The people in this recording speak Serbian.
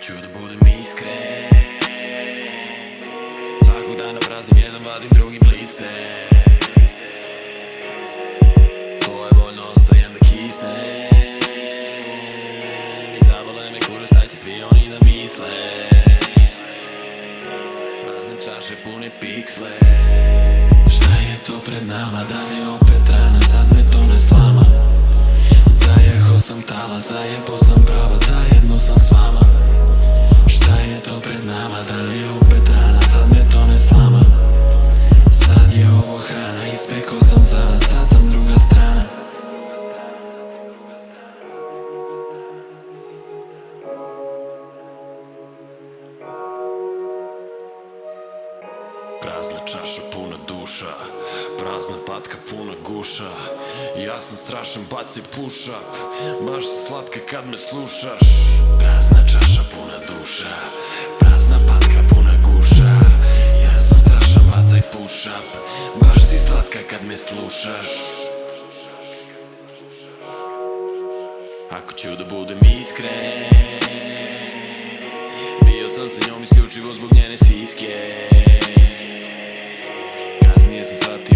ću da budem iskren, svakog dana praznim jedan, vadim drugim liste. Svoje voljno ostajem da kisnem i zavole me kurac šta će svi oni da misle. Prazne čaše pune piksle. Šta je to pred nama, da li je opet rana, sad me to ne slama. Zajeho sam tala, zajebo sam pravac, zajedno sam s vama. Šta je to pred nama, da li je opet rana, sad me to ne slama. Sad je ovo hrana, ispekao sam zanat, sad sam druga strana. Prazna čaša, puna duša, prazna patka, puna guša. Ja sam strašan, baci push-up, baš si slatka kad me slušaš. Prazna čaša, puna duša, prazna patka, puna guša. Ja sam strašan, bacaj push-up, baš si slatka kad me slušaš. Ako ću da budem iskren, bio sam sa njom isključivo zbog njene siske. Kasnije sam shvatio